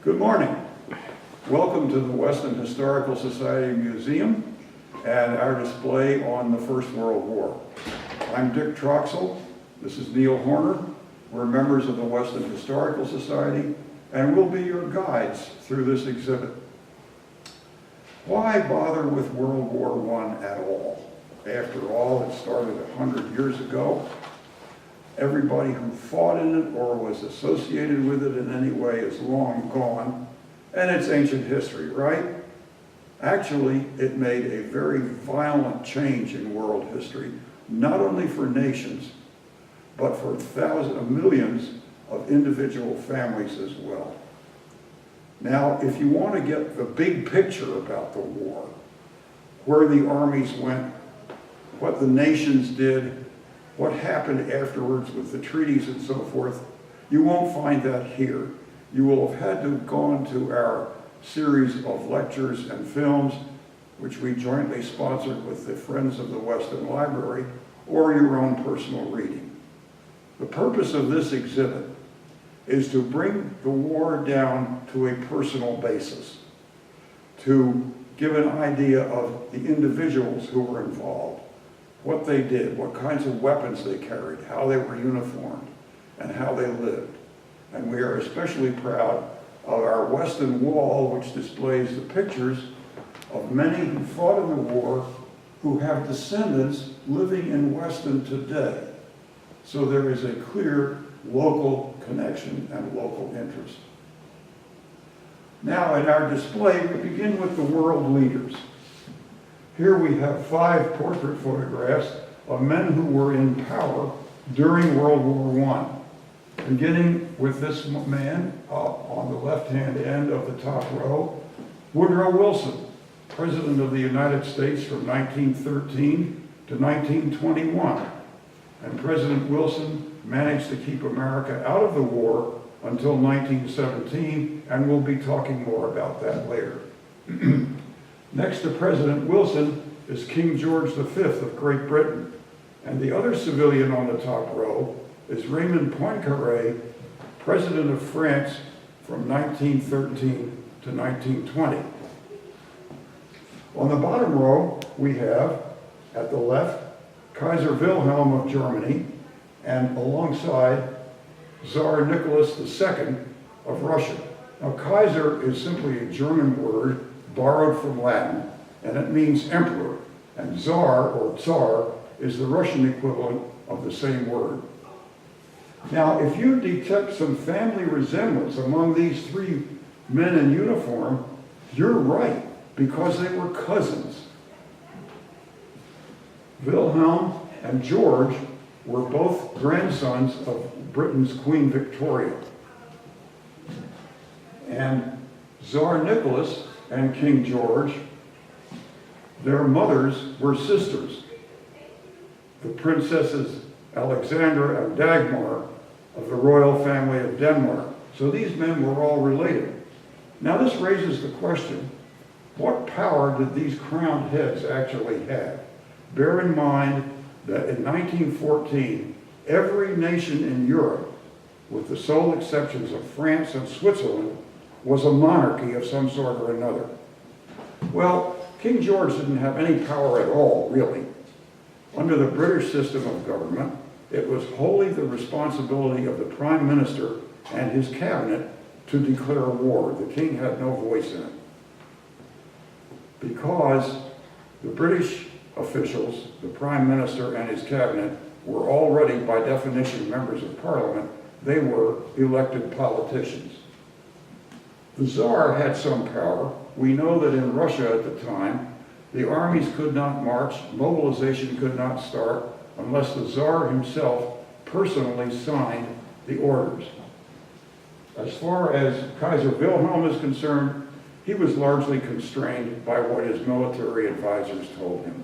Good morning. Welcome to the Western Historical Society Museum and our display on the First World War. I'm Dick Troxell. This is Neil Horner. We're members of the Western Historical Society and we'll be your guides through this exhibit. Why bother with World War I at all? After all, it started 100 years ago. Everybody who fought in it or was associated with it in any way is long gone, and it's ancient history, right? Actually, it made a very violent change in world history, not only for nations, but for millions of individual families as well. Now, if you want to get the big picture about the war, where the armies went, what the nations did, what happened afterwards with the treaties and so forth, you won't find that here. You will have had to have gone to our series of lectures and films, which we jointly sponsored with the Friends of the Western Library, or your own personal reading. The purpose of this exhibit is to bring the war down to a personal basis, to give an idea of the individuals who were involved, what they did, what kinds of weapons they carried, how they were uniformed, and how they lived. And we are especially proud of our Western Wall, which displays the pictures of many who fought in the war who have descendants living in Weston today. So there is a clear local connection and local interest. Now in our display, we begin with the world leaders. Here we have 5 portrait photographs of men who were in power during World War I. Beginning with this man on the left-hand end of the top row, Woodrow Wilson, President of the United States from 1913 to 1921. And President Wilson managed to keep America out of the war until 1917, and we'll be talking more about that later. Next to President Wilson is King George V of Great Britain, and the other civilian on the top row is Raymond Poincar, President of France from 1913 to 1920. On the bottom row, we have, at the left, Kaiser Wilhelm of Germany, and alongside Tsar Nicholas II of Russia. Now, Kaiser is simply a German word borrowed from Latin, and it means emperor, and Tsar, or Tsar, is the Russian equivalent of the same word. Now, if you detect some family resemblance among these 3 men in uniform, you're right, because they were cousins. Vilhelm and George were both grandsons of Britain's Queen Victoria. And Tsar Nicholas and King George, their mothers were sisters, the Princesses Alexandra and Dagmar of the royal family of Denmark. So these men were all related. Now this raises the question, what power did these crowned heads actually have? Bear in mind that in 1914, every nation in Europe, with the sole exceptions of France and Switzerland, was a monarchy of some sort or another. Well, King George didn't have any power at all, really. Under the British system of government, it was wholly the responsibility of the Prime Minister and his cabinet to declare war. The king had no voice in it. Because the British officials, the Prime Minister and his cabinet, were already, by definition, members of Parliament, they were elected politicians. The Tsar had some power. We know that in Russia at the time, the armies could not march, mobilization could not start, unless the Tsar himself personally signed the orders. As far as Kaiser Wilhelm is concerned, he was largely constrained by what his military advisors told him.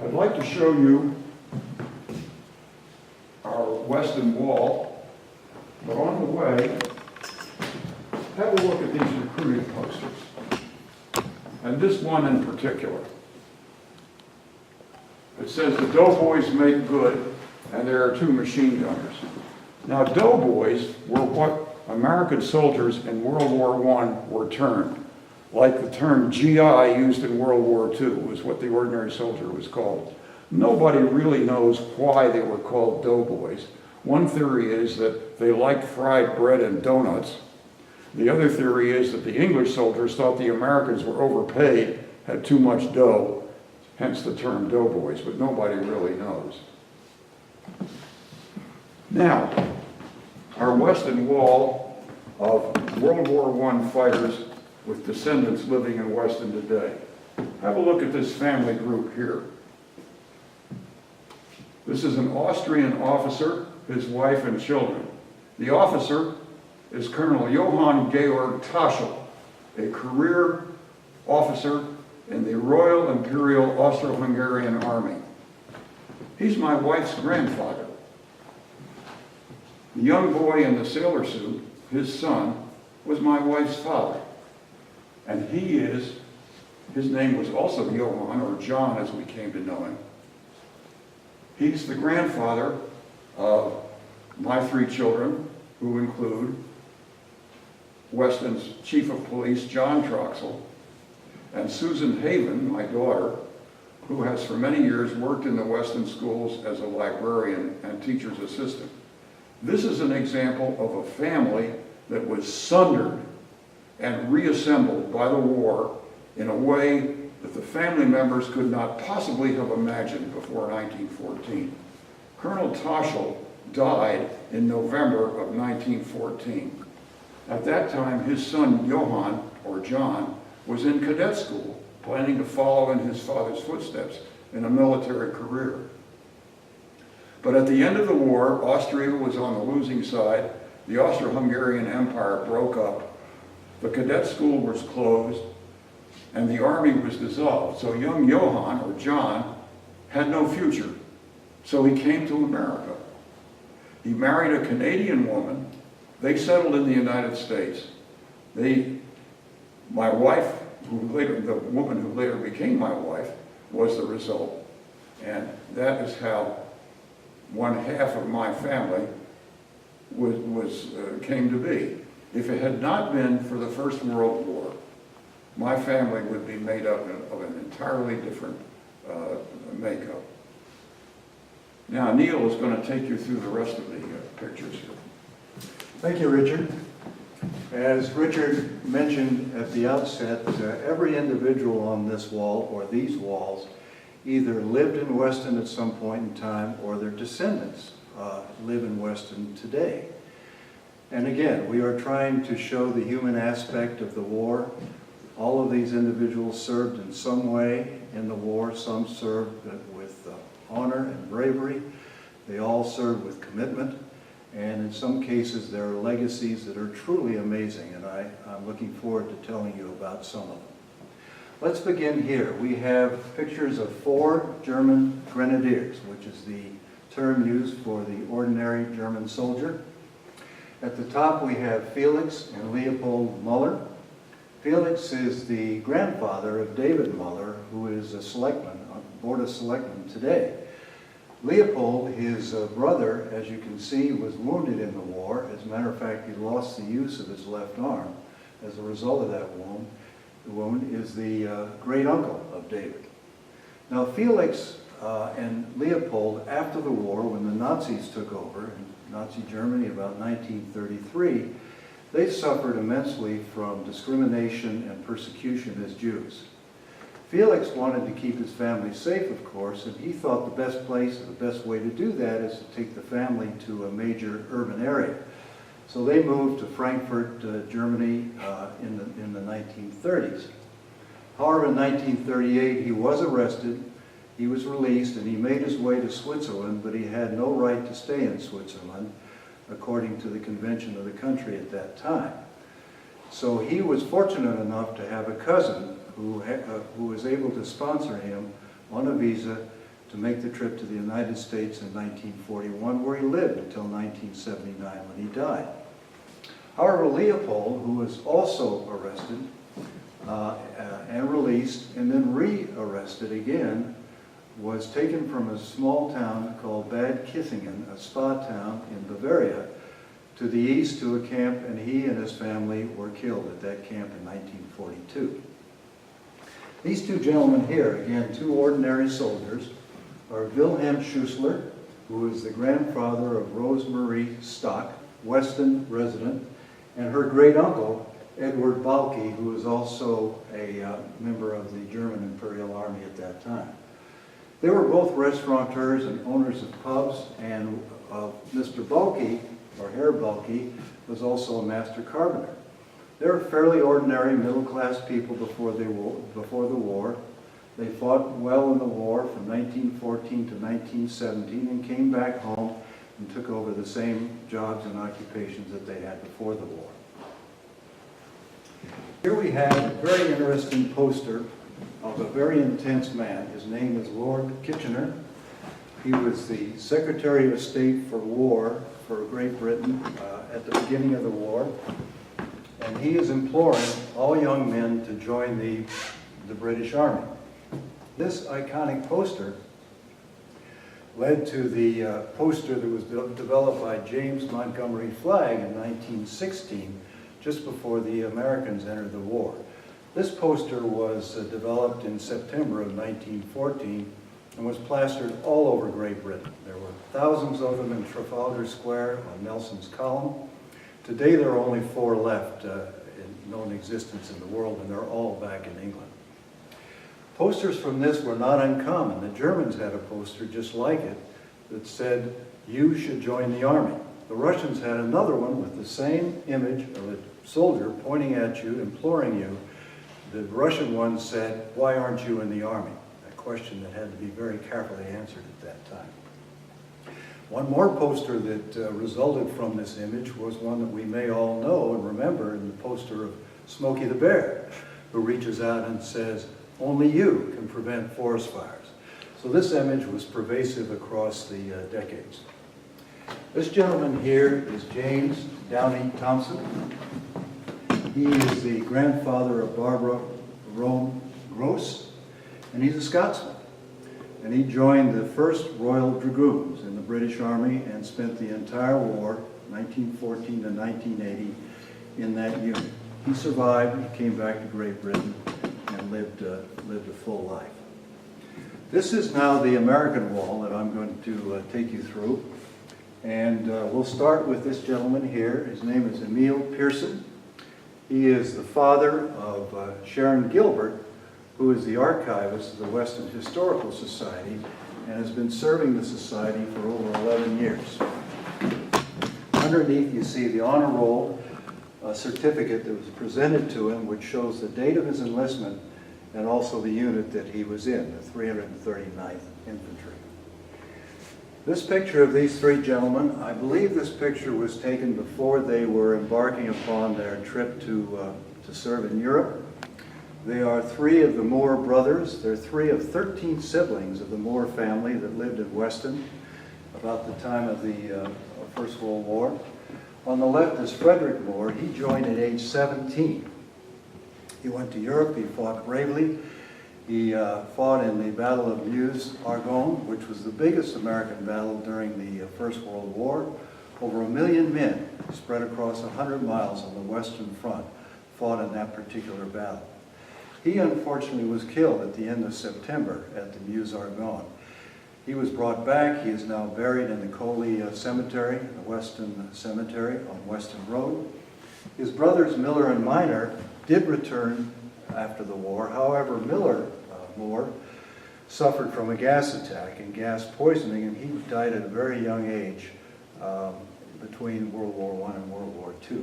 I'd like to show you our Western Wall, but on the way, have a look at these recruiting posters, and this one in particular. It says the Doughboys make good, and there are 2 machine gunners. Now, doughboys were what American soldiers in World War I were termed. Like the term GI used in World War II was what the ordinary soldier was called. Nobody really knows why they were called doughboys. One theory is that they liked fried bread and donuts. The other theory is that the English soldiers thought the Americans were overpaid, had too much dough, hence the term doughboys, but nobody really knows. Now, our western wall of World War I fighters with descendants living in Weston today. Have a look at this family group here. This is an Austrian officer, his wife and children. The officer is Colonel Johann Georg Tasha, a career officer in the Royal Imperial Austro-Hungarian Army. He's my wife's grandfather. The young boy in the sailor suit, his son, was my wife's father. And his name was also Johann, or John as we came to know him. He's the grandfather of my 3 children, who include Weston's Chief of Police, John Troxell, and Susan Haven, my daughter, who has for many years worked in the Weston schools as a librarian and teacher's assistant. This is an example of a family that was sundered and reassembled by the war in a way that the family members could not possibly have imagined before 1914. Colonel Tasha died in November of 1914. At that time, his son Johann, or John, was in cadet school, planning to follow in his father's footsteps in a military career. But at the end of the war, Austria was on the losing side. The Austro-Hungarian Empire broke up. The cadet school was closed, and the army was dissolved. So young Johann, or John, had no future. So he came to America. He married a Canadian woman. They settled in the United States. My wife, the woman who later became my wife, was the result. And that is how one half of my family came to be. If it had not been for the First World War, my family would be made up of an entirely different makeup. Now, Neil is going to take you through the rest of the pictures here. Thank you, Richard. As Richard mentioned at the outset, every individual on this wall, or these walls, either lived in Weston at some point in time, or their descendants live in Weston today. And again, we are trying to show the human aspect of the war. All of these individuals served in some way in the war. Some served with honor and bravery. They all served with commitment. And in some cases, there are legacies that are truly amazing, and I'm looking forward to telling you about some of them. Let's begin here. We have pictures of 4 German Grenadiers, which is the term used for the ordinary German soldier. At the top, we have Felix and Leopold Muller. Felix is the grandfather of David Muller, who is a selectman, Board of Selectmen today. Leopold, his brother, as you can see, was wounded in the war. As a matter of fact, he lost the use of his left arm as a result of that wound. The wound is the great uncle of David. Now, Felix and Leopold, after the war, when the Nazis took over in Nazi Germany about 1933, they suffered immensely from discrimination and persecution as Jews. Felix wanted to keep his family safe, of course, and he thought the best place, the best way to do that is to take the family to a major urban area. So they moved to Frankfurt, Germany in the 1930s. However, in 1938, he was arrested, he was released, and he made his way to Switzerland, but he had no right to stay in Switzerland, according to the convention of the country at that time. So he was fortunate enough to have a cousin who was able to sponsor him on a visa to make the trip to the United States in 1941, where he lived until 1979 when he died. However, Leopold, who was also arrested and released and then re-arrested again, was taken from a small town called Bad Kissingen, a spa town in Bavaria, to the east to a camp, and he and his family were killed at that camp in 1942. These two gentlemen here, again, two ordinary soldiers, are Wilhelm Schussler, who is the grandfather of Rosemarie Stock, Weston resident, and her great-uncle, Edward Balke, who was also a member of the German Imperial Army at that time. They were both restaurateurs and owners of pubs, and Mr. Balke, or Herr Balke, was also a master carpenter. They were fairly ordinary middle-class people before the war. They fought well in the war from 1914 to 1917 and came back home and took over the same jobs and occupations that they had before the war. Here we have a very interesting poster of a very intense man. His name is Lord Kitchener. He was the Secretary of State for War for Great Britain at the beginning of the war. And he is imploring all young men to join the British Army. This iconic poster led to the poster that was developed by James Montgomery Flagg in 1916, just before the Americans entered the war. This poster was developed in September of 1914 and was plastered all over Great Britain. There were thousands of them in Trafalgar Square on Nelson's column. Today there are only 4 left in known existence in the world, and they're all back in England. Posters from this were not uncommon. The Germans had a poster just like it that said, "You should join the army." The Russians had another one with the same image of a soldier pointing at you, imploring you. The Russian one said, "Why aren't you in the army?" A question that had to be very carefully answered at that time. One more poster that resulted from this image was one that we may all know and remember, in the poster of Smokey the Bear, who reaches out and says, "Only you can prevent forest fires." So this image was pervasive across the decades. This gentleman here is James Downey Thompson. He is the grandfather of Barbara Rome Gross, and he's a Scotsman. And he joined the 1st Royal Dragoons in the British Army and spent the entire war, 1914 to 1980, in that unit. He survived, he came back to Great Britain, and lived a full life. This is now the American wall that I'm going to take you through. And we'll start with this gentleman here. His name is Emil Pearson. He is the father of Sharon Gilbert, who is the archivist of the Western Historical Society and has been serving the society for over 11 years. Underneath you see the honor roll certificate that was presented to him, which shows the date of his enlistment and also the unit that he was in, the 339th Infantry. This picture of these 3 gentlemen, I believe this picture was taken before they were embarking upon their trip to serve in Europe. They are 3 of the Moore brothers. They're 3 of 13 siblings of the Moore family that lived in Weston about the time of the First World War. On the left is Frederick More. He joined at age 17. He went to Europe. He fought bravely. He fought in the Battle of Meuse-Argonne, which was the biggest American battle during the First World War. Over 1 million men spread across 100 miles on the Western Front fought in that particular battle. He unfortunately was killed at the end of September at the Meuse-Argonne. He was brought back. He is now buried in the Coley Cemetery, the Weston Cemetery on Weston Road. His brothers Miller and Minor did return after the war. However, Moore suffered from a gas attack and gas poisoning, and he died at a very young age between World War I and World War II.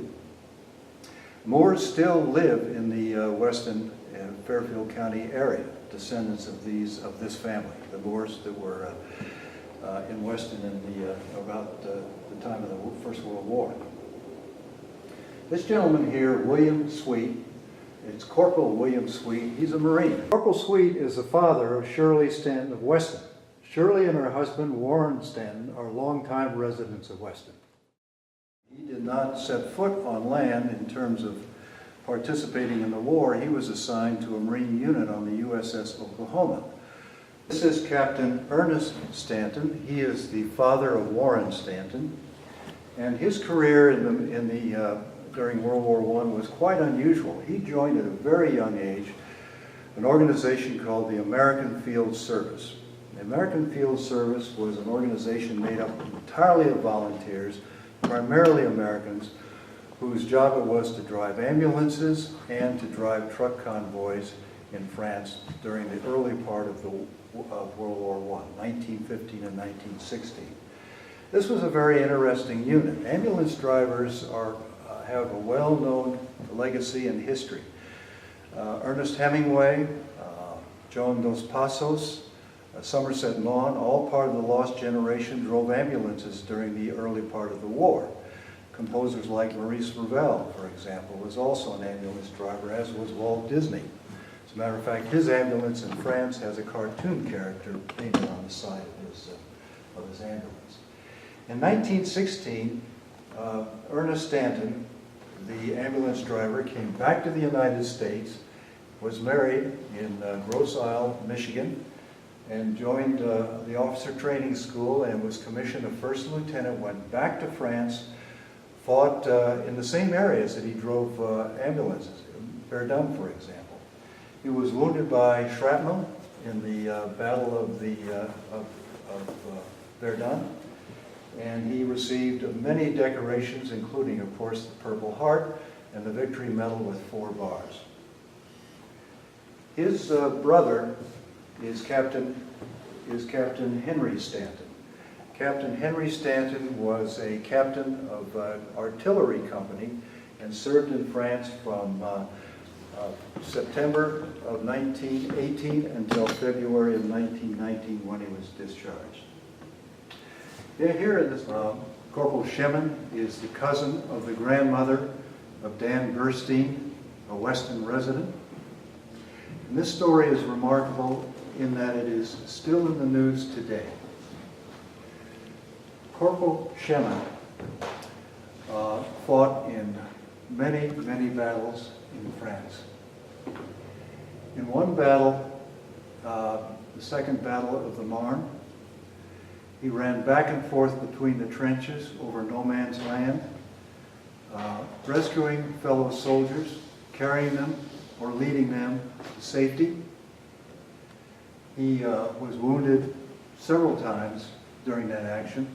Moores still live in the Weston and Fairfield County area, descendants of this family, the Moores that were in Weston in about the time of the First World War. This gentleman here, William Sweet, it's Corporal William Sweet. He's a Marine. Corporal Sweet is the father of Shirley Stanton of Weston. Shirley and her husband, Warren Stanton, are longtime residents of Weston. He did not set foot on land in terms of participating in the war. He was assigned to a Marine unit on the USS Oklahoma. This is Captain Ernest Stanton. He is the father of Warren Stanton. And his career during World War I was quite unusual. He joined at a very young age an organization called the American Field Service. The American Field Service was an organization made up entirely of volunteers, primarily Americans, whose job it was to drive ambulances and to drive truck convoys in France during the early part of World War I, 1915 and 1916. This was a very interesting unit. Ambulance drivers have a well-known legacy and history. Ernest Hemingway, Joan dos Passos, Somerset Maugham, all part of the lost generation, drove ambulances during the early part of the war. Composers like Maurice Ravel, for example, was also an ambulance driver, as was Walt Disney. As a matter of fact, his ambulance in France has a cartoon character painted on the side of his ambulance. In 1916, Ernest Stanton, the ambulance driver, came back to the United States, was married in Grosse Isle, Michigan, and joined the officer training school and was commissioned a first lieutenant, went back to France, fought in the same areas that he drove ambulances, Verdun, for example. He was wounded by shrapnel in the Battle of Verdun, and he received many decorations, including, of course, the Purple Heart and the Victory Medal with 4 bars. His brother is Captain Henry Stanton. Captain Henry Stanton was a captain of an artillery company and served in France from September of 1918 until February of 1919 when he was discharged. Here in this, Corporal Chemin is the cousin of the grandmother of Dan Gerstein, a Weston resident. And this story is remarkable in that it is still in the news today. Corporal Chemin fought in many, many battles in France. In one battle, the Second Battle of the Marne, he ran back and forth between the trenches over no man's land, rescuing fellow soldiers, carrying them or leading them to safety. He was wounded several times during that action.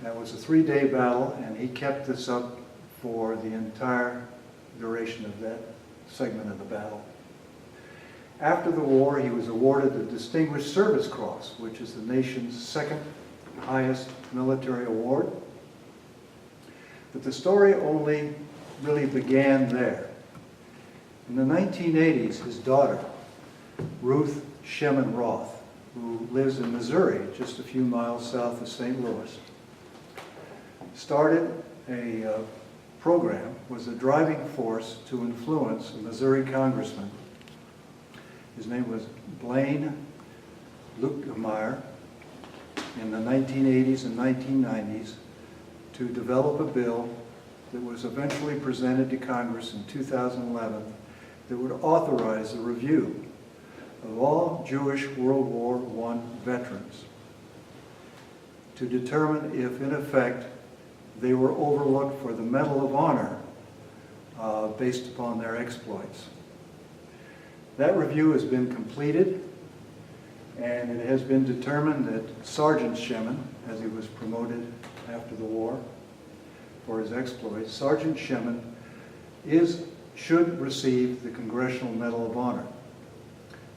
That was a 3-day battle, and he kept this up for the entire duration of that segment of the battle. After the war, he was awarded the Distinguished Service Cross, which is the nation's second highest military award. But the story only really began there. In the 1980s, his daughter, Ruth Chemin Roth, who lives in Missouri, just a few miles south of St. Louis, started a program, was the driving force to influence a Missouri congressman. His name was Blaine Luetkemeyer, in the 1980s and 1990s, to develop a bill that was eventually presented to Congress in 2011 that would authorize the review of all Jewish World War I veterans to determine if, in effect, they were overlooked for the Medal of Honor based upon their exploits. That review has been completed, and it has been determined that Sergeant Chemin, as he was promoted after the war for his exploits, Sergeant Chemin should receive the Congressional Medal of Honor.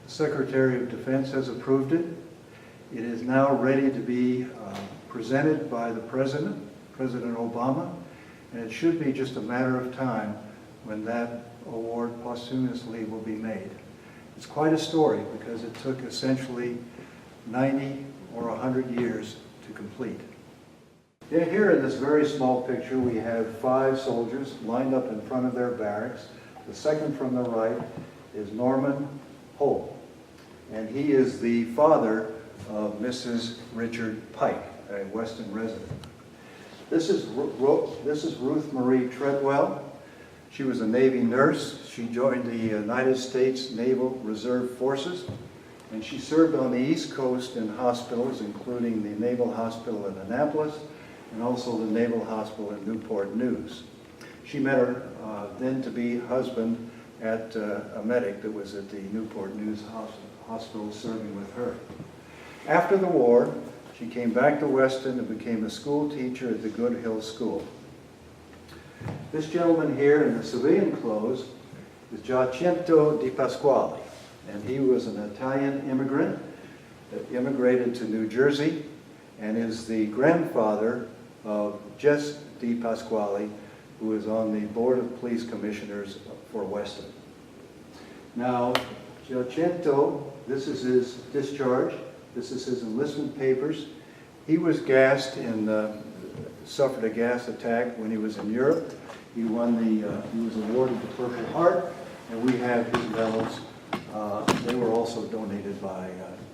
The Secretary of Defense has approved it. It is now ready to be presented by the President Obama, and it should be just a matter of time when that award posthumously will be made. It's quite a story because it took essentially 90 or 100 years to complete. Here in this very small picture we have 5 soldiers lined up in front of their barracks. The second from the right is Norman Holt, and he is the father of Mrs. Richard Pike, a Weston resident. This is Ruth Marie Treadwell. She was a Navy nurse. She joined the United States Naval Reserve Forces And she served on the East Coast in hospitals, including the Naval Hospital in Annapolis and also the Naval Hospital in Newport News. She met her then-to-be husband at a medic that was at the Newport News Hospital serving with her. After the war, she came back to Weston and became a school teacher at the Good Hill School. This gentleman here in the civilian clothes is Gento di Pasquale, and he was an Italian immigrant that immigrated to New Jersey and is the grandfather of Jess di Pasquale, who is on the Board of Police Commissioners for Weston. Now, Gento, this is his discharge. This is his enlistment papers. He was gassed suffered a gas attack when he was in Europe. He was awarded the Purple Heart, and we have his medals. They were also donated by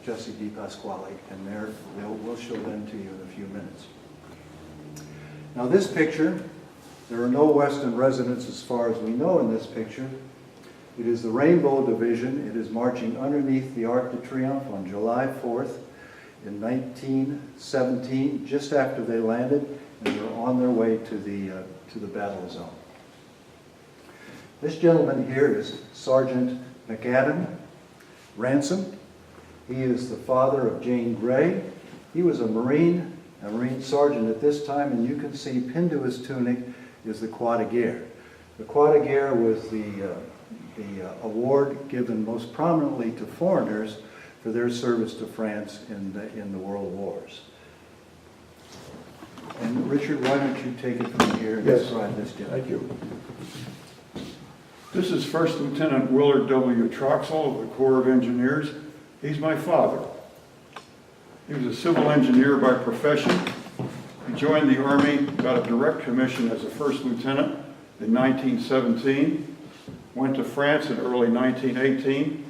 Jesse Di Pasquale, and we'll show them to you in a few minutes. Now this picture, there are no Weston residents as far as we know in this picture. It is the Rainbow Division. It is marching underneath the Arc de Triomphe on July 4th in 1917, just after they landed, and they're on their way to the battle zone. This gentleman here is Sergeant McAdam Ransom. He is the father of Jane Gray. He was a Marine sergeant at this time, and you can see pinned to his tunic is the Croix de Guerre. The Croix de Guerre was the award given most prominently to foreigners for their service to France in the world wars. And Richard, why don't you take it from here and describe this gentleman? Thank you. This is First Lieutenant Willard W. Troxell of the Corps of Engineers. He's my father. He was a civil engineer by profession. He joined the Army, got a direct commission as a first lieutenant in 1917, went to France in early 1918,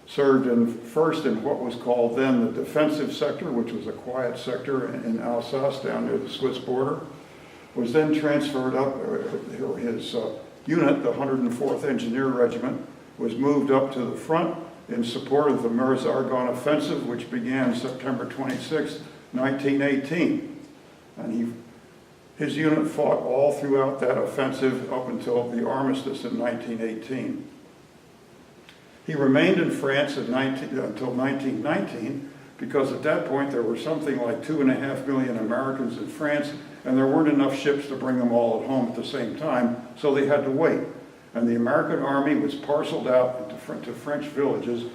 served first in what was called then the defensive sector, which was a quiet sector in Alsace down near the Swiss border, was then transferred up, his unit, the 104th Engineer Regiment, was moved up to the front in support of the Meuse-Argonne offensive, which began September 26, 1918. And his unit fought all throughout that offensive up until the armistice in 1918. He remained in France until 1919, because at that point there were something like 2.5 million Americans in France, and there weren't enough ships to bring them all at home at the same time, so they had to wait. And the American Army was parceled out to French villages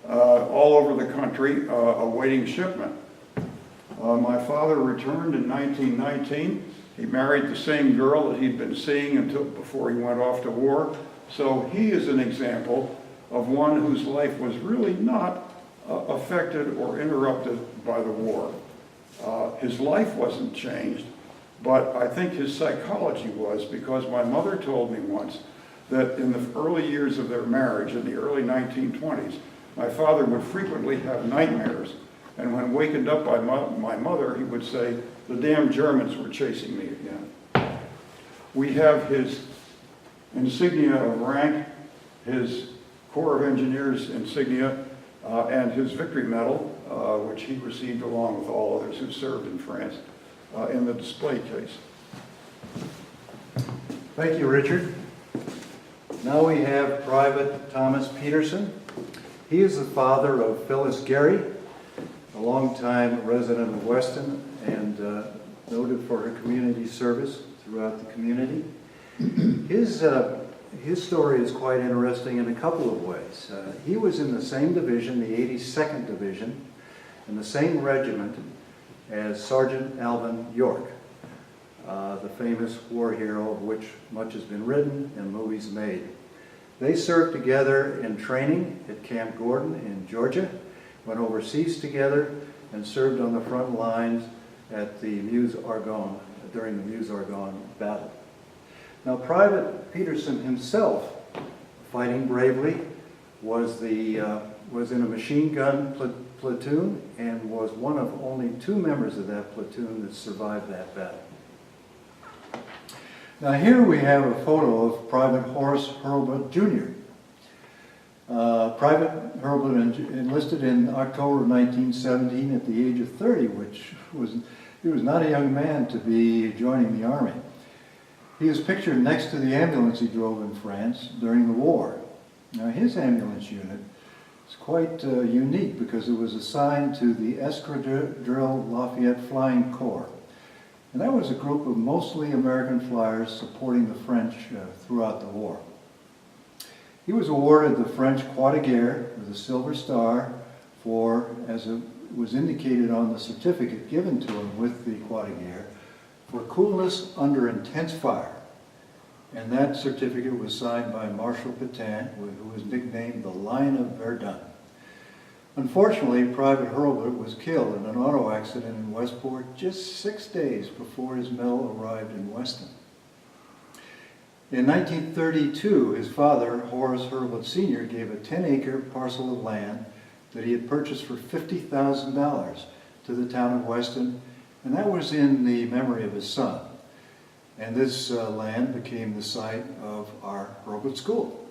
all over the country awaiting shipment. My father returned in 1919. He married the same girl that he'd been seeing until before he went off to war. So he is an example of one whose life was really not affected or interrupted by the war. His life wasn't changed, but I think his psychology was, because my mother told me once that in the early years of their marriage, in the early 1920s, my father would frequently have nightmares. And when wakened up by my mother, he would say, "The damn Germans were chasing me again." We have his insignia of rank, his Corps of Engineers insignia, and his Victory Medal, which he received along with all others who served in France, in the display case. Thank you, Richard. Now we have Private Thomas Peterson. He is the father of Phyllis Gary, a longtime resident of Weston and noted for her community service throughout the community. His story is quite interesting in a couple of ways. He was in the same division, the 82nd Division, in the same regiment as Sergeant Alvin York, the famous war hero of which much has been written and movies made. They served together in training at Camp Gordon in Georgia, went overseas together, and served on the front lines at the Meuse-Argonne, during the Meuse-Argonne battle. Now, Private Peterson himself, fighting bravely, was in a machine gun platoon and was one of only 2 members of that platoon that survived that battle. Now here we have a photo of Private Horace Hurlbut Jr. Private Hurlbut enlisted in October of 1917 at the age of 30, he was not a young man to be joining the Army. He is pictured next to the ambulance he drove in France during the war. Now his ambulance unit is quite unique because it was assigned to the Escadrille Lafayette Flying Corps. And that was a group of mostly American flyers supporting the French throughout the war. He was awarded the French Croix de Guerre with a Silver Star for, as it was indicated on the certificate given to him with the Croix de Guerre, for coolness under intense fire. And that certificate was signed by Marshal Pétain, who was nicknamed the Lion of Verdun. Unfortunately, Private Hurlbut was killed in an auto accident in Westport just 6 days before his medal arrived in Weston. In 1932, his father, Horace Hurlbut Sr., gave a 10-acre parcel of land that he had purchased for $50,000 to the town of Weston, and that was in the memory of his son. And this land became the site of our Hurlbut School.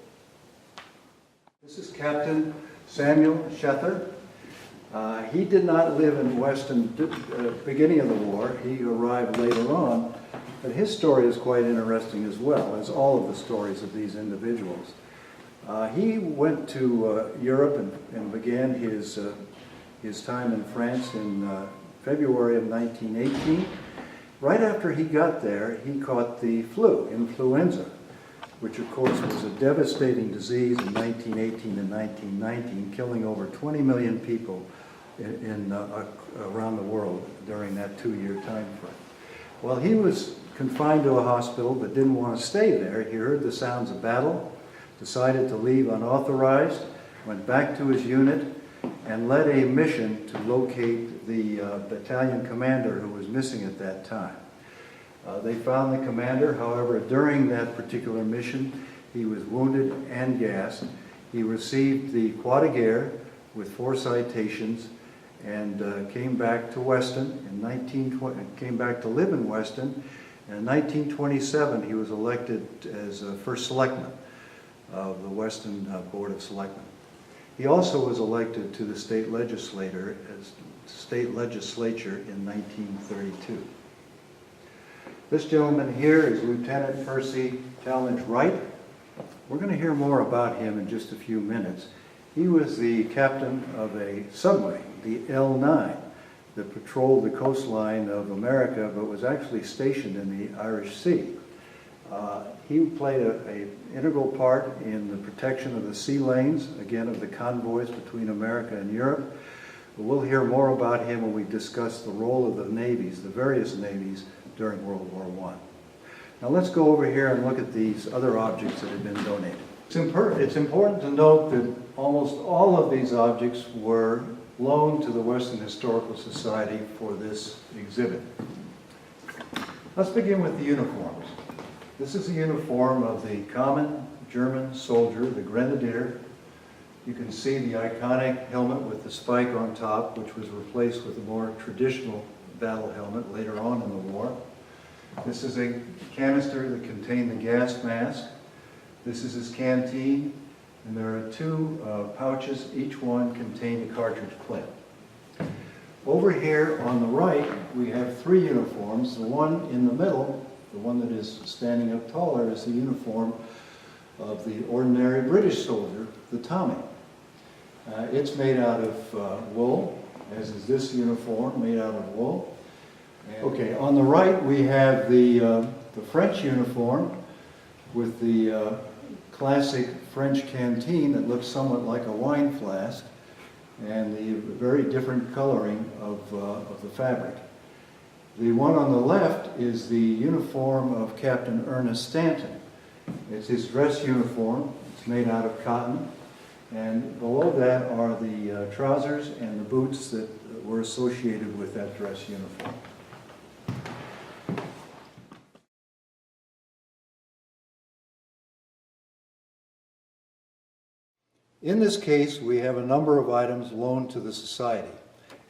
This is Captain Samuel Shether. He did not live in Weston beginning of the war. He arrived later on, but his story is quite interesting as well as all of the stories of these individuals. He went to Europe and began his time in France in February of 1918. Right after he got there, he caught the flu, influenza, which of course was a devastating disease in 1918 and 1919, killing over 20 million people around the world during that 2-year time frame. Well, he was confined to a hospital but didn't want to stay there. He heard the sounds of battle, decided to leave unauthorized, went back to his unit, and led a mission to locate the battalion commander who was missing at that time. They found the commander. However, during that particular mission, he was wounded and gassed. He received the Croix de Guerre with 4 citations and came back to Weston came back to live in Weston. And in 1927, he was elected as first selectman of the Weston Board of Selectmen. He also was elected to the state legislature in 1932. This gentleman here is Lieutenant Percy Talmadge Wright. We're going to hear more about him in just a few minutes. He was the captain of a submarine, the L9, that patrolled the coastline of America but was actually stationed in the Irish Sea. He played an integral part in the protection of the sea lanes, again of the convoys between America and Europe. But we'll hear more about him when we discuss the role of the navies, the various navies, during World War I. Now let's go over here and look at these other objects that have been donated. It's important to note that almost all of these objects were loaned to the Weston Historical Society for this exhibit. Let's begin with the uniforms. This is the uniform of the common German soldier, the Grenadier. You can see the iconic helmet with the spike on top, which was replaced with a more traditional battle helmet later on in the war. This is a canister that contained the gas mask. This is his canteen, and there are 2 pouches, each one contained a cartridge clip. Over here on the right, we have 3 uniforms. The one in the middle, the one that is standing up taller, is the uniform of the ordinary British soldier, the Tommy. It's made out of wool, as is this uniform, made out of wool. Okay, on the right we have the French uniform with the classic French canteen that looks somewhat like a wine flask, and the very different coloring of the fabric. The one on the left is the uniform of Captain Ernest Stanton. It's his dress uniform. It's made out of cotton. And below that are the trousers and the boots that were associated with that dress uniform. In this case, we have a number of items loaned to the Society.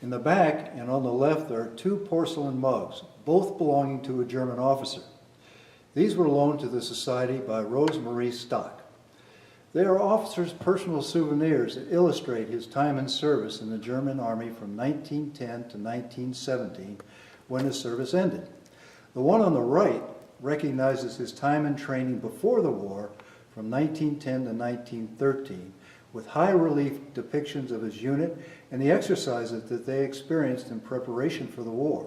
In the back and on the left, there are 2 porcelain mugs, both belonging to a German officer. These were loaned to the Society by Rose Marie Stock. They are officers' personal souvenirs that illustrate his time in service in the German Army from 1910 to 1917, when his service ended. The one on the right recognizes his time in training before the war from 1910 to 1913, with high relief depictions of his unit and the exercises that they experienced in preparation for the war.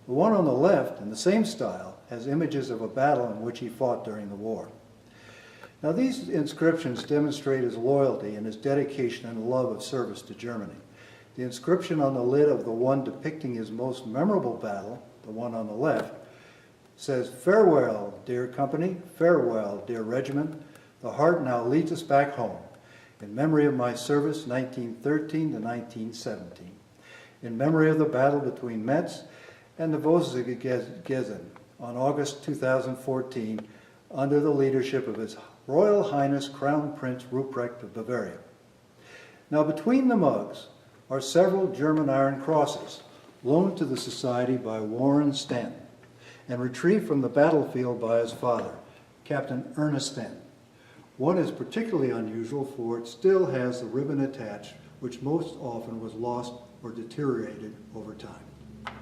The one on the left, in the same style, has images of a battle in which he fought during the war. Now, these inscriptions demonstrate his loyalty and his dedication and love of service to Germany. The inscription on the lid of the one depicting his most memorable battle, the one on the left, says, "Farewell, dear company, farewell, dear regiment. The heart now leads us back home. In memory of my service, 1913 to 1917. In memory of the battle between Metz and the Vosges on August 2014, under the leadership of His Royal Highness Crown Prince Ruprecht of Bavaria." Now, between the mugs are several German iron crosses, loaned to the Society by Warren Stanton, and retrieved from the battlefield by his father, Captain Ernest Stanton. One is particularly unusual, for it still has the ribbon attached, which most often was lost or deteriorated over time.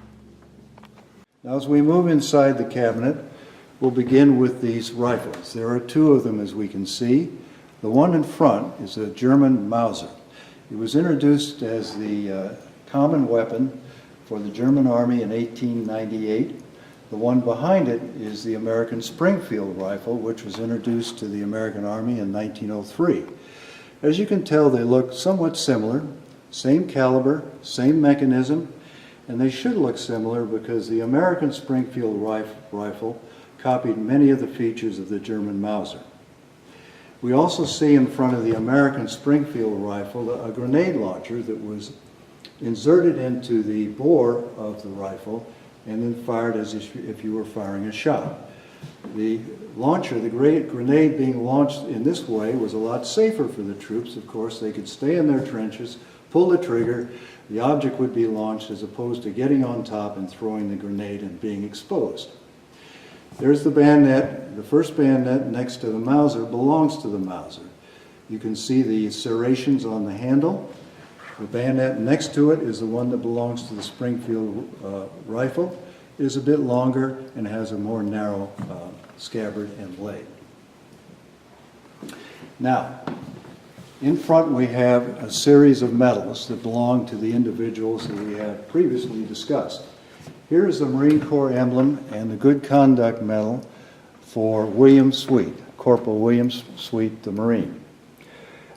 Now, as we move inside the cabinet, we'll begin with these rifles. There are two of them, as we can see. The one in front is a German Mauser. It was introduced as the common weapon for the German Army in 1898. The one behind it is the American Springfield rifle, which was introduced to the American Army in 1903. As you can tell, they look somewhat similar, same caliber, same mechanism, and they should look similar because the American Springfield rifle copied many of the features of the German Mauser. We also see in front of the American Springfield rifle a grenade launcher that was inserted into the bore of the rifle and then fired as if you were firing a shot. The launcher, the grenade being launched in this way, was a lot safer for the troops. Of course, they could stay in their trenches, pull the trigger, the object would be launched, as opposed to getting on top and throwing the grenade and being exposed. There's the bayonet. The first bayonet next to the Mauser belongs to the Mauser. You can see the serrations on the handle. The bayonet next to it is the one that belongs to the Springfield rifle. It is a bit longer and has a more narrow scabbard and blade. Now, in front we have a series of medals that belong to the individuals that we have previously discussed. Here is the Marine Corps emblem and the Good Conduct Medal for William Sweet, Corporal William Sweet, the Marine.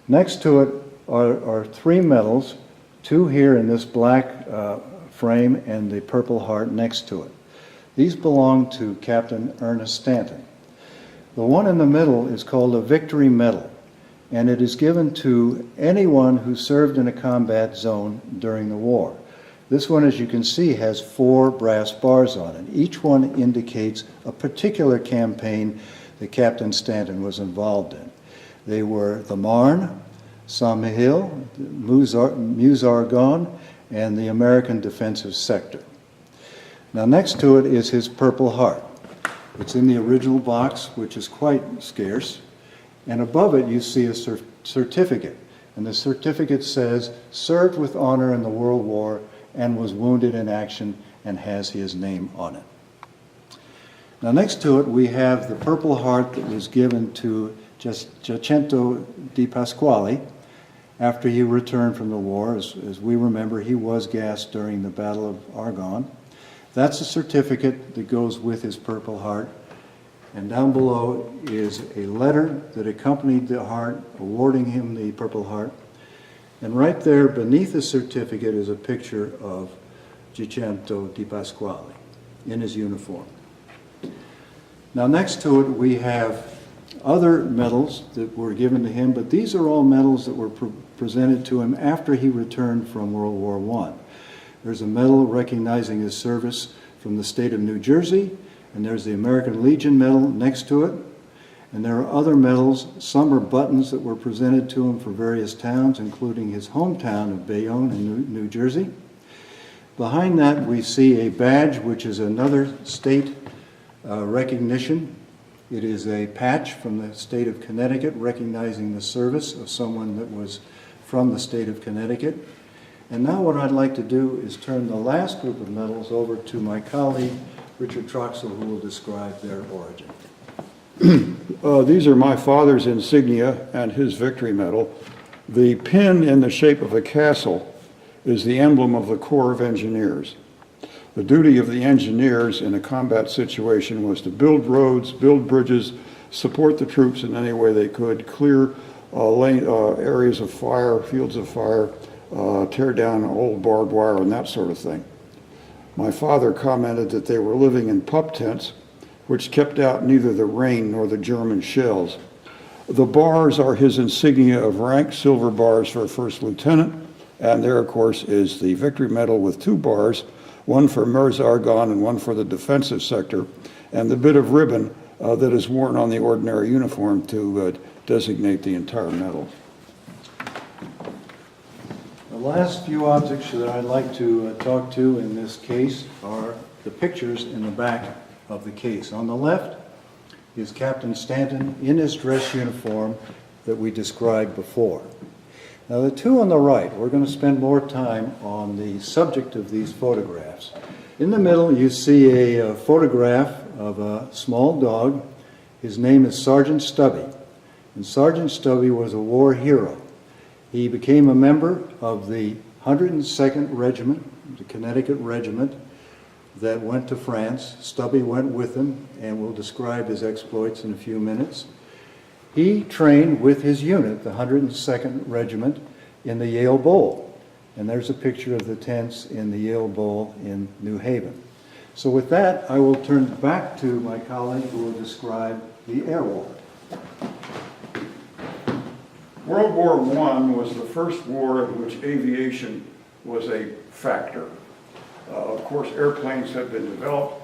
Next to it are three medals, two here in this black frame and the Purple Heart next to it. These belong to Captain Ernest Stanton. The one in the middle is called a Victory Medal, and it is given to anyone who served in a combat zone during the war. This one, as you can see, has 4 brass bars on it. Each one indicates a particular campaign that Captain Stanton was involved in. They were the Marne, Saint-Mihiel, Meuse-Argonne, and the American Defensive Sector. Now, next to it is his Purple Heart. It's in the original box, which is quite scarce, and above it you see a certificate, and the certificate says, "Served with honor in the World War and was wounded in action," and has his name on it. Now, next to it we have the Purple Heart that was given to Gento di Pasquale after he returned from the war. As we remember, he was gassed during the Battle of Argonne. That's a certificate that goes with his Purple Heart. And down below is a letter that accompanied the heart, awarding him the Purple Heart. And right there beneath the certificate is a picture of Gento di Pasquale in his uniform. Now, next to it we have other medals that were given to him, but these are all medals that were presented to him after he returned from World War I. There's a medal recognizing his service from the state of New Jersey, and there's the American Legion medal next to it. And there are other medals. Some are buttons that were presented to him for various towns, including his hometown of Bayonne in New Jersey. Behind that we see a badge, which is another state recognition. It is a patch from the state of Connecticut recognizing the service of someone that was from the state of Connecticut. And now what I'd like to do is turn the last group of medals over to my colleague, Richard Troxell, who will describe their origin. These are my father's insignia and his victory medal. The pin in the shape of a castle is the emblem of the Corps of Engineers. The duty of the engineers in a combat situation was to build roads, build bridges, support the troops in any way they could, clear areas of fire, fields of fire, tear down old barbed wire and that sort of thing. My father commented that they were living in pup tents, which kept out neither the rain nor the German shells. The bars are his insignia of rank, silver bars for a first lieutenant, and there, of course, is the victory medal with 2 bars, one for Meuse-Argonne and one for the defensive sector, and the bit of ribbon that is worn on the ordinary uniform to designate the entire medal. The last few objects that I'd like to talk to in this case are the pictures in the back of the case. On the left is Captain Stanton in his dress uniform that we described before. Now the 2 on the right, we're going to spend more time on the subject of these photographs. In the middle you see a photograph of a small dog. His name is Sergeant Stubby, and Sergeant Stubby was a war hero. He became a member of the 102nd Regiment, the Connecticut Regiment, that went to France. Stubby went with him, and we'll describe his exploits in a few minutes. He trained with his unit, the 102nd Regiment, in the Yale Bowl. And there's a picture of the tents in the Yale Bowl in New Haven. So with that, I will turn back to my colleague who will describe the air war. World War I was the first war in which aviation was a factor. Of course, airplanes had been developed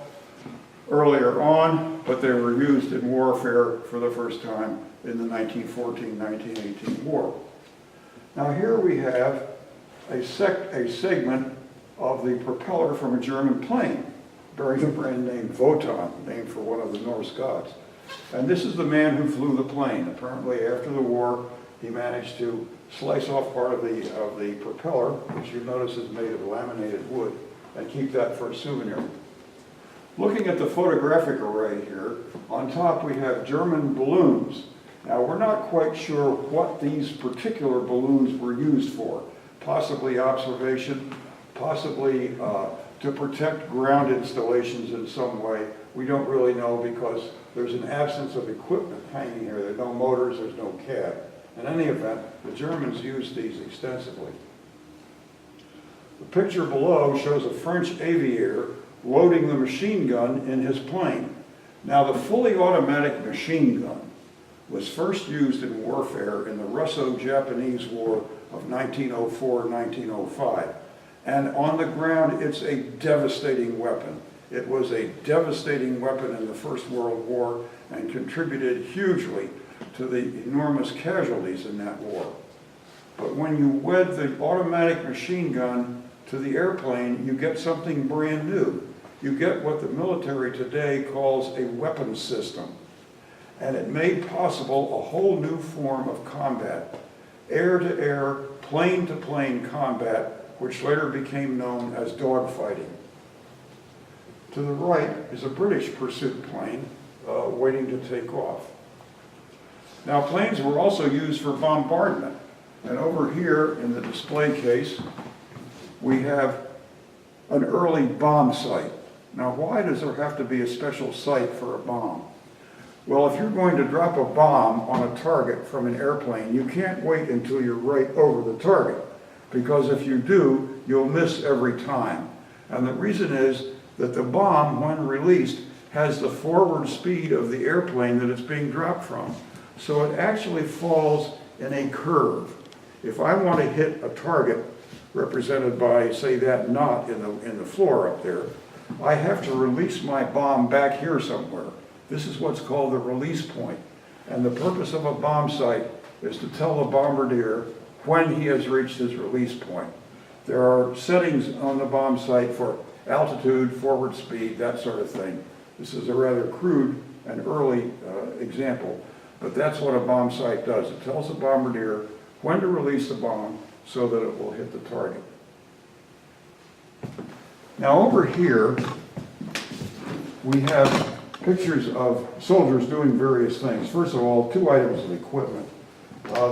earlier on, but they were used in warfare for the first time in the 1914-1918 war. Now here we have a segment of the propeller from a German plane, bearing the brand name Wotan, named for one of the Norse gods. And this is the man who flew the plane. Apparently after the war, he managed to slice off part of the propeller, which you notice is made of laminated wood, and keep that for a souvenir. Looking at the photographic array here, on top we have German balloons. Now we're not quite sure what these particular balloons were used for. Possibly observation, possibly to protect ground installations in some way. We don't really know because there's an absence of equipment hanging here. There are no motors, there's no cab. In any event, the Germans used these extensively. The picture below shows a French aviator loading the machine gun in his plane. Now the fully automatic machine gun was first used in warfare in the Russo-Japanese War of 1904-1905. And on the ground, it's a devastating weapon. It was a devastating weapon in the First World War and contributed hugely to the enormous casualties in that war. But when you wed the automatic machine gun to the airplane, you get something brand new. You get what the military today calls a weapon system. And it made possible a whole new form of combat, air-to-air, plane-to-plane combat, which later became known as dogfighting. To the right is a British pursuit plane waiting to take off. Now, planes were also used for bombardment. And over here in the display case, we have an early bomb site. Now, why does there have to be a special site for a bomb? Well, if you're going to drop a bomb on a target from an airplane, you can't wait until you're right over the target, because if you do, you'll miss every time. And the reason is that the bomb, when released, has the forward speed of the airplane that it's being dropped from. So it actually falls in a curve. If I want to hit a target represented by, say, that knot in the floor up there, I have to release my bomb back here somewhere. This is what's called the release point. And the purpose of a bomb site is to tell the bombardier when he has reached his release point. There are settings on the bomb site for altitude, forward speed, that sort of thing. This is a rather crude an early example, but that's what a bomb sight does. It tells the bombardier when to release the bomb so that it will hit the target. Now over here, we have pictures of soldiers doing various things. First of all, 2 items of equipment.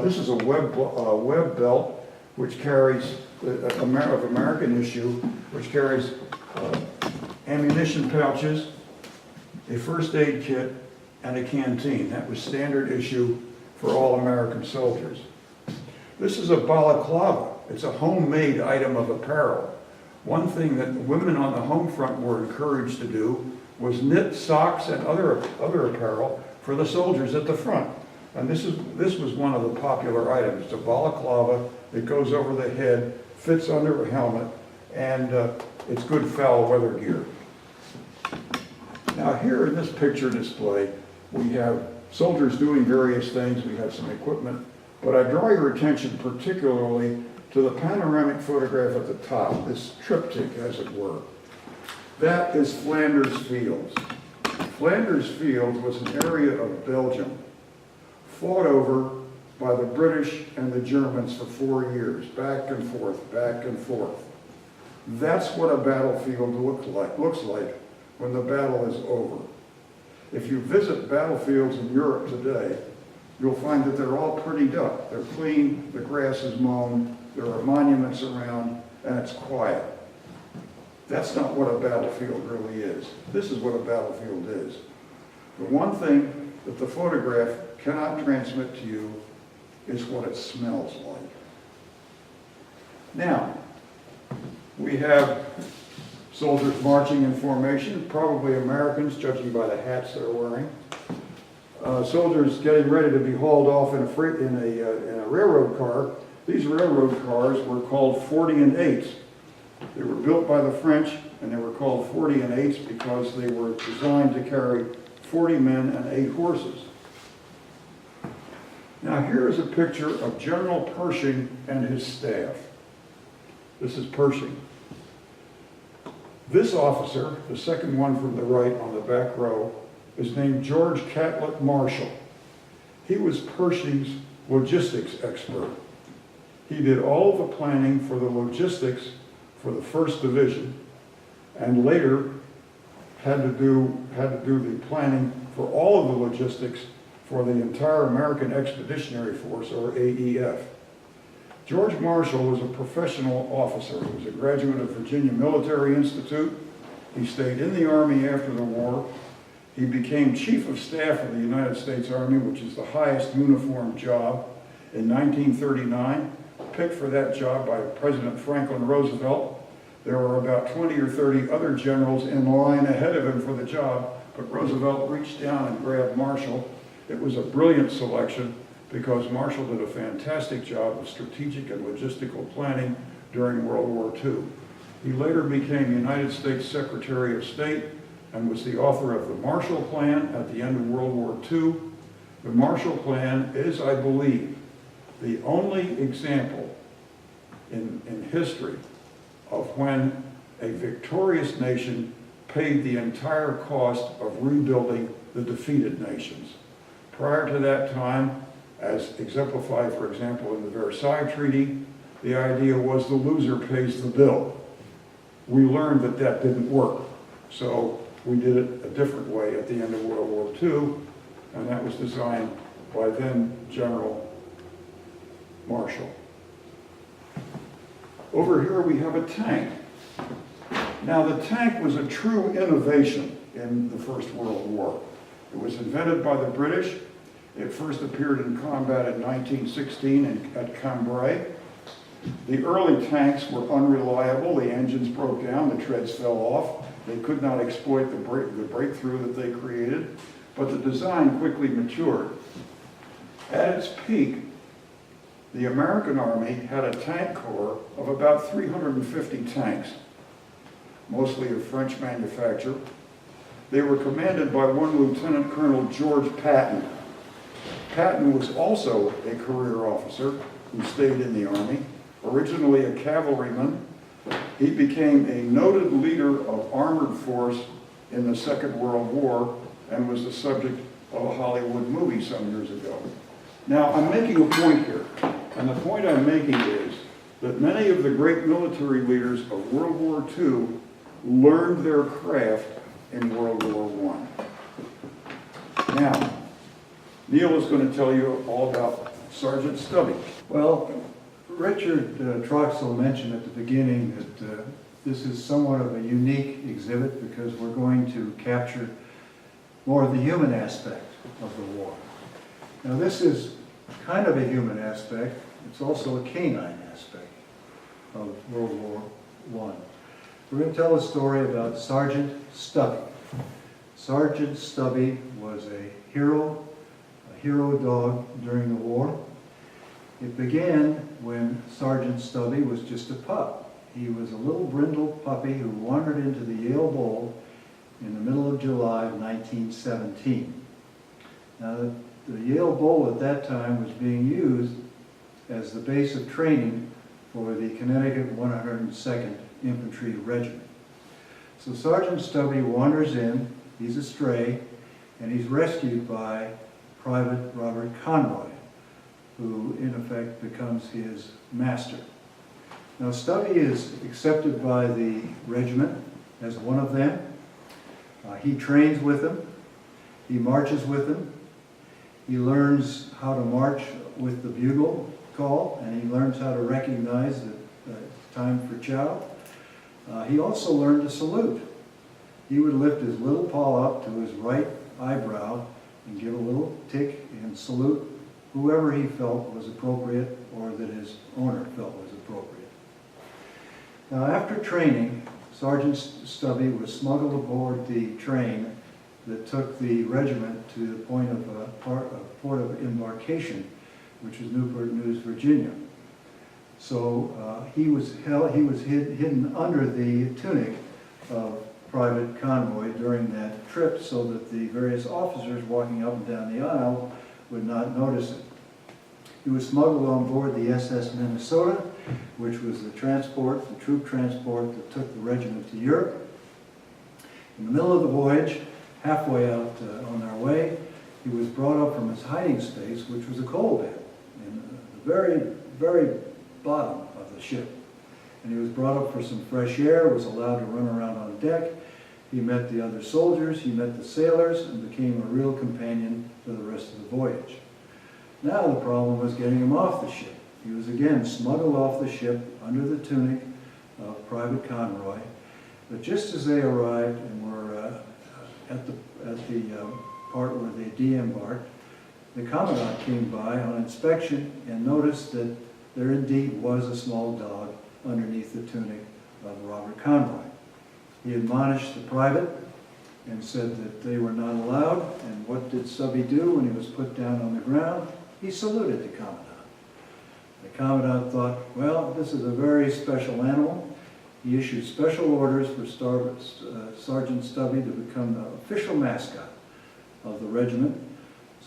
This is a web belt which carries, of American issue, which carries ammunition pouches, a first aid kit, and a canteen. That was standard issue for all American soldiers. This is a balaclava. It's a homemade item of apparel. One thing that women on the home front were encouraged to do was knit socks and other apparel for the soldiers at the front. And this was one of the popular items. It's a balaclava. It goes over the head, fits under a helmet, and it's good foul weather gear. Now here in this picture display, we have soldiers doing various things. We have some equipment, but I draw your attention particularly to the panoramic photograph at the top, this triptych, as it were. That is Flanders Fields. Flanders Fields was an area of Belgium fought over by the British and the Germans for 4 years, back and forth, back and forth. That's what a battlefield looks like when the battle is over. If you visit battlefields in Europe today, you'll find that they're all prettied up. They're clean, the grass is mown, there are monuments around, and it's quiet. That's not what a battlefield really is. This is what a battlefield is. The one thing that the photograph cannot transmit to you is what it smells like. Now, we have soldiers marching in formation, probably Americans, judging by the hats they're wearing. Soldiers getting ready to be hauled off in a railroad car. These railroad cars were called 40 and 8s. They were built by the French, and they were called 40 and 8s because they were designed to carry 40 men and 8 horses. Now here is a picture of General Pershing and his staff. This is Pershing. This officer, the second one from the right on the back row, is named George Catlett Marshall. He was Pershing's logistics expert. He did all of the planning for the logistics for the 1st Division, and later had to do the planning for all of the logistics for the entire American Expeditionary Force, or AEF. George Marshall was a professional officer. He was a graduate of Virginia Military Institute. He stayed in the Army after the war. He became Chief of Staff of the United States Army, which is the highest uniformed job, in 1939, picked for that job by President Franklin Roosevelt. There were about 20 or 30 other generals in line ahead of him for the job, but Roosevelt reached down and grabbed Marshall. It was a brilliant selection because Marshall did a fantastic job of strategic and logistical planning during World War II. He later became United States Secretary of State and was the author of the Marshall Plan at the end of World War II. The Marshall Plan is, I believe, the only example in history of when a victorious nation paid the entire cost of rebuilding the defeated nations. Prior to that time, as exemplified, for example, in the Versailles Treaty, the idea was the loser pays the bill. We learned that that didn't work, so we did it a different way at the end of World War II, and that was designed by then General Marshall. Over here we have a tank. Now the tank was a true innovation in the First World War. It was invented by the British. It first appeared in combat in 1916 at Cambrai. The early tanks were unreliable. The engines broke down, the treads fell off. They could not exploit the breakthrough that they created, but the design quickly matured. At its peak, the American Army had a tank corps of about 350 tanks, mostly of French manufacture. They were commanded by one Lieutenant Colonel George Patton. Patton was also a career officer who stayed in the Army, originally a cavalryman. He became a noted leader of armored force in the Second World War and was the subject of a Hollywood movie some years ago. Now, I'm making a point here, and the point I'm making is that many of the great military leaders of World War II learned their craft in World War I. Now, Neil is going to tell you all about Sergeant Stubby. Well, Richard Troxell mentioned at the beginning that this is somewhat of a unique exhibit because we're going to capture more of the human aspect of the war. Now, this is kind of a human aspect. It's also a canine aspect of World War I. We're going to tell a story about Sergeant Stubby. Sergeant Stubby was a hero dog during the war. It began when Sergeant Stubby was just a pup. He was a little brindle puppy who wandered into the Yale Bowl in the middle of July of 1917. Now, the Yale Bowl at that time was being used as the base of training for the Connecticut 102nd Infantry Regiment. So Sergeant Stubby wanders in, he's a stray, and he's rescued by Private Robert Conroy, who in effect becomes his master. Now Stubby is accepted by the regiment as one of them. He trains with them, he marches with them, he learns how to march with the bugle call, and he learns how to recognize that it's time for chow. He also learned to salute. He would lift his little paw up to his right eyebrow and give a little tick and salute whoever he felt was appropriate or that his owner felt was appropriate. Now, after training, Sergeant Stubby was smuggled aboard the train that took the regiment to the point of port of embarkation, which was Newport News, Virginia. So he was hidden under the tunic of Private Conroy during that trip so that the various officers walking up and down the aisle would not notice it. He was smuggled on board the SS Minnesota, which was the troop transport that took the regiment to Europe. In the middle of the voyage, halfway out on our way, he was brought up from his hiding space, which was a coal bin, in the very, very bottom of the ship. And he was brought up for some fresh air, was allowed to run around on deck. He met the other soldiers, he met the sailors, and became a real companion for the rest of the voyage. Now the problem was getting him off the ship. He was again smuggled off the ship under the tunic of Private Conroy. But just as they arrived and were at the part where they de-embarked, the Commandant came by on inspection and noticed that there indeed was a small dog underneath the tunic of Robert Conroy. He admonished the private and said that they were not allowed, and what did Stubby do when he was put down on the ground? He saluted the Commandant. The Commandant thought, well, this is a very special animal. He issued special orders for Sergeant Stubby to become the official mascot of the regiment.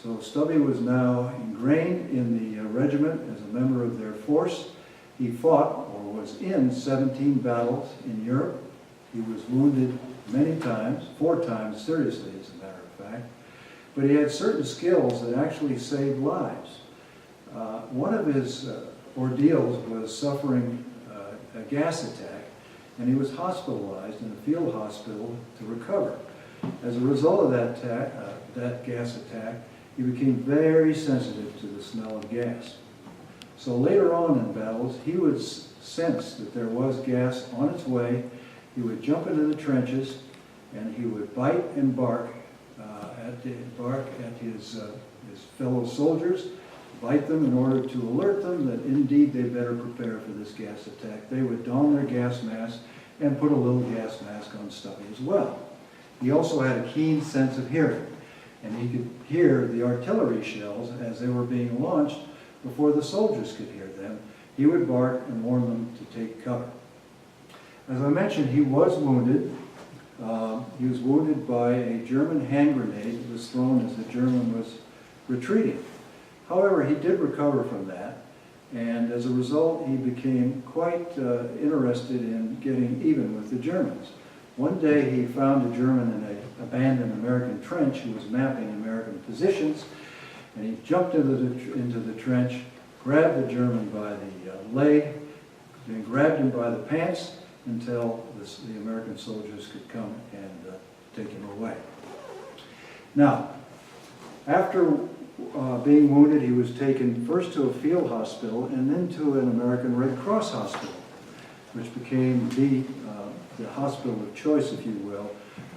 So Stubby was now ingrained in the regiment as a member of their force. He fought, or was in, 17 battles in Europe. He was wounded many times, 4 times seriously as a matter of fact. But he had certain skills that actually saved lives. One of his ordeals was suffering a gas attack, and he was hospitalized in a field hospital to recover. As a result of that gas attack, he became very sensitive to the smell of gas. So later on in battles, he would sense that there was gas on its way. He would jump into the trenches, and he would bite and bark at his fellow soldiers, bite them in order to alert them that indeed they better prepare for this gas attack. They would don their gas mask and put a little gas mask on Stubby as well. He also had a keen sense of hearing, and he could hear the artillery shells as they were being launched before the soldiers could hear them. He would bark and warn them to take cover. As I mentioned, he was wounded. He was wounded by a German hand grenade that was thrown as the German was retreating. However, he did recover from that, and as a result, he became quite interested in getting even with the Germans. One day he found a German in an abandoned American trench who was mapping American positions, and he jumped into the trench, grabbed the German by the leg, then grabbed him by the pants until the American soldiers could come and take him away. Now, after being wounded, he was taken first to a field hospital and then to an American Red Cross hospital, which became the hospital of choice, if you will,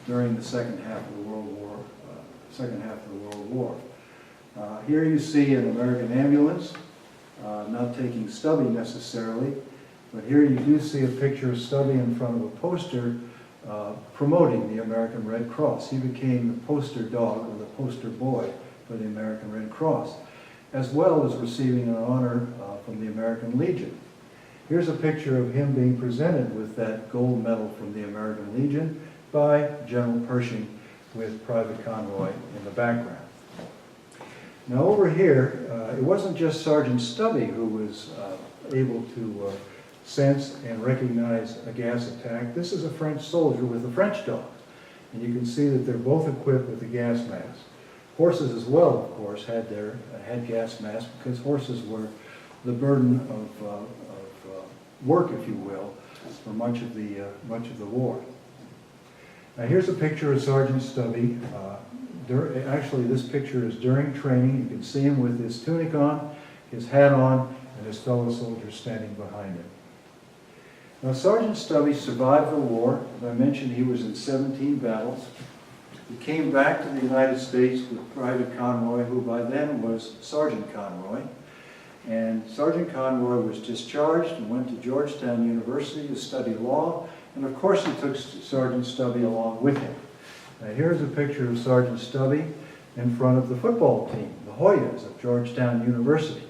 during the second half of the World War. Here you see an American ambulance, not taking Stubby necessarily, but here you do see a picture of Stubby in front of a poster promoting the American Red Cross. He became the poster dog or the poster boy for the American Red Cross, as well as receiving an honor from the American Legion. Here's a picture of him being presented with that gold medal from the American Legion by General Pershing with Private Conroy in the background. Now over here, it wasn't just Sergeant Stubby who was able to sense and recognize a gas attack. This is a French soldier with a French dog. And you can see that they're both equipped with a gas mask. Horses as well, of course, had gas masks because horses were the burden of work, if you will, for much of the war. Now here's a picture of Sergeant Stubby. Actually, this picture is during training. You can see him with his tunic on, his hat on, and his fellow soldiers standing behind him. Now, Sergeant Stubby survived the war. As I mentioned, he was in 17 battles. He came back to the United States with Private Conroy, who by then was Sergeant Conroy. And Sergeant Conroy was discharged and went to Georgetown University to study law. And of course, he took Sergeant Stubby along with him. Now, here's a picture of Sergeant Stubby in front of the football team, the Hoyas of Georgetown University.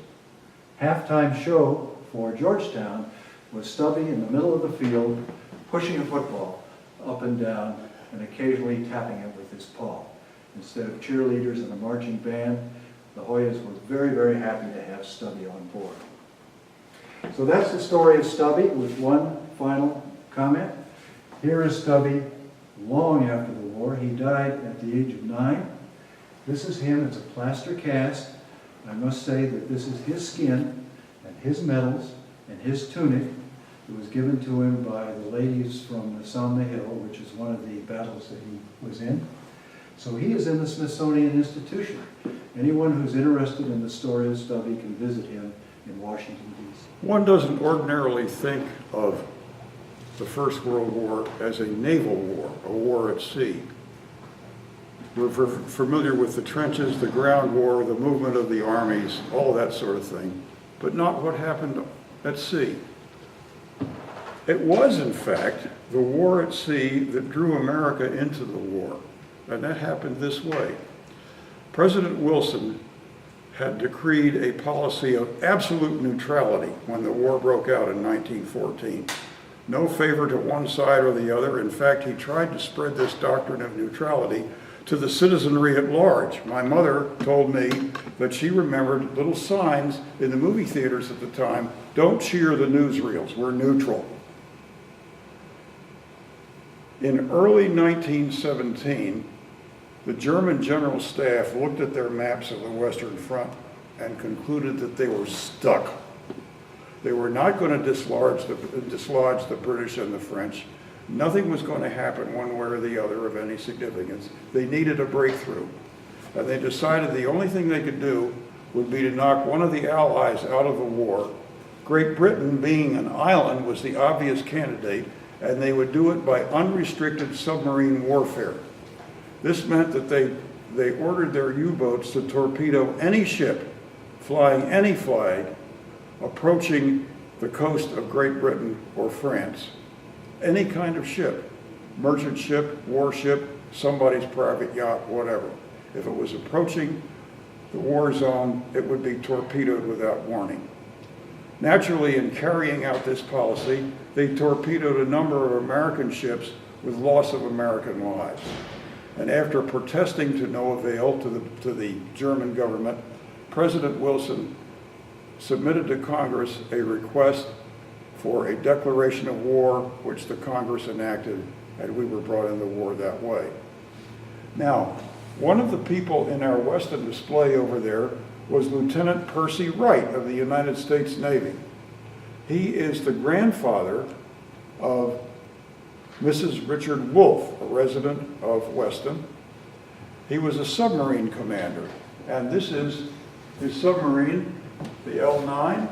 Halftime show for Georgetown was Stubby in the middle of the field, pushing a football up and down and occasionally tapping it with his paw. Instead of cheerleaders and a marching band, the Hoyas were very, very happy to have Stubby on board. So that's the story of Stubby, with one final comment. Here is Stubby long after the war. He died at the age of 9. This is him. It's a plaster cast. I must say that this is his skin and his medals and his tunic. It was given to him by the ladies from the Somme Hill, which is one of the battles that he was in. So he is in the Smithsonian Institution. Anyone who's interested in the story of Stubby can visit him in Washington, D.C. One doesn't ordinarily think of the First World War as a naval war, a war at sea. We're familiar with the trenches, the ground war, the movement of the armies, all that sort of thing, but not what happened at sea. It was, in fact, the war at sea that drew America into the war, and that happened this way. President Wilson had decreed a policy of absolute neutrality when the war broke out in 1914. No favor to one side or the other. In fact, he tried to spread this doctrine of neutrality to the citizenry at large. My mother told me that she remembered little signs in the movie theaters at the time, "Don't cheer the newsreels, we're neutral." In early 1917, the German General Staff looked at their maps of the Western Front and concluded that they were stuck. They were not going to dislodge the British and the French. Nothing was going to happen one way or the other of any significance. They needed a breakthrough. And they decided the only thing they could do would be to knock one of the Allies out of the war. Great Britain, being an island, was the obvious candidate, and they would do it by unrestricted submarine warfare. This meant that they ordered their U-boats to torpedo any ship flying any flag approaching the coast of Great Britain or France. Any kind of ship, merchant ship, warship, somebody's private yacht, whatever. If it was approaching the war zone, it would be torpedoed without warning. Naturally, in carrying out this policy, they torpedoed a number of American ships with loss of American lives. And after protesting to no avail to the German government, President Wilson submitted to Congress a request for a declaration of war, which the Congress enacted and we were brought into war that way. Now, one of the people in our Weston display over there was Lieutenant Percy Wright of the United States Navy. He is the grandfather of Mrs. Richard Wolfe, a resident of Weston. He was a submarine commander, and this is his submarine, the L9.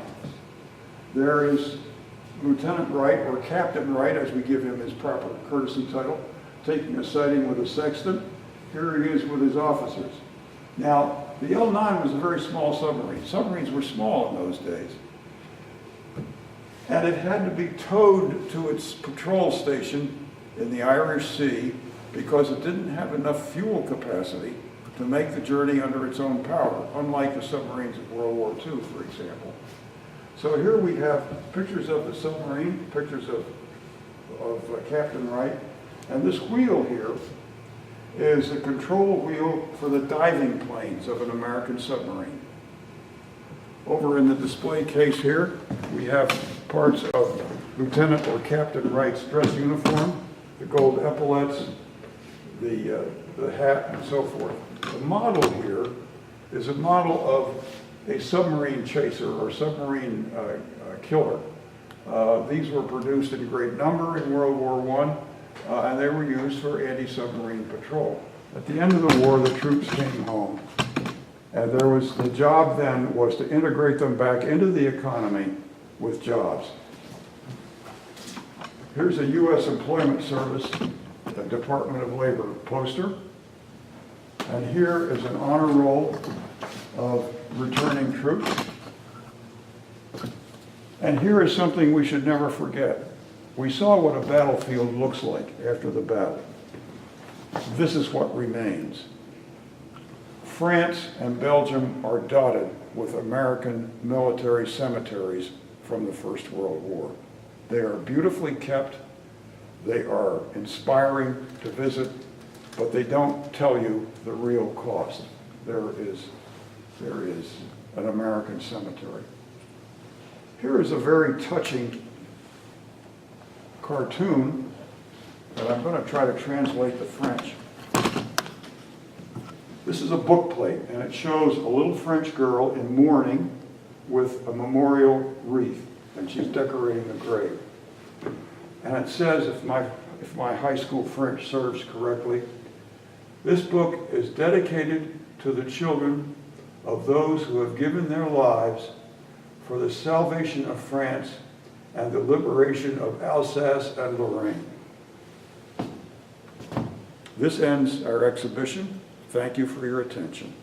There is Lieutenant Wright, or Captain Wright, as we give him his proper courtesy title, taking a sighting with a sextant. Here he is with his officers. Now, the L9 was a very small submarine. Submarines were small in those days. And it had to be towed to its patrol station in the Irish Sea because it didn't have enough fuel capacity to make the journey under its own power, unlike the submarines of World War II, for example. So here we have pictures of the submarine, pictures of Captain Wright, and this wheel here is the control wheel for the diving planes of an American submarine. Over in the display case here, we have parts of Lieutenant or Captain Wright's dress uniform, the gold epaulets, the hat, and so forth. The model here is a model of a submarine chaser or submarine killer. These were produced in great number in World War I, and they were used for anti-submarine patrol. At the end of the war, the troops came home, and the job then was to integrate them back into the economy with jobs. Here's a U.S. Employment Service, the Department of Labor poster, and here is an honor roll of returning troops. And here is something we should never forget. We saw what a battlefield looks like after the battle. This is what remains. France and Belgium are dotted with American military cemeteries from the First World War. They are beautifully kept, they are inspiring to visit, but they don't tell you the real cost. There is an American cemetery. Here is a very touching cartoon that I'm going to try to translate to French. This is a book plate, and it shows a little French girl in mourning with a memorial wreath, and she's decorating the grave. And it says, if my high school French serves correctly, this book is dedicated to the children of those who have given their lives for the salvation of France and the liberation of Alsace and Lorraine. This ends our exhibition. Thank you for your attention.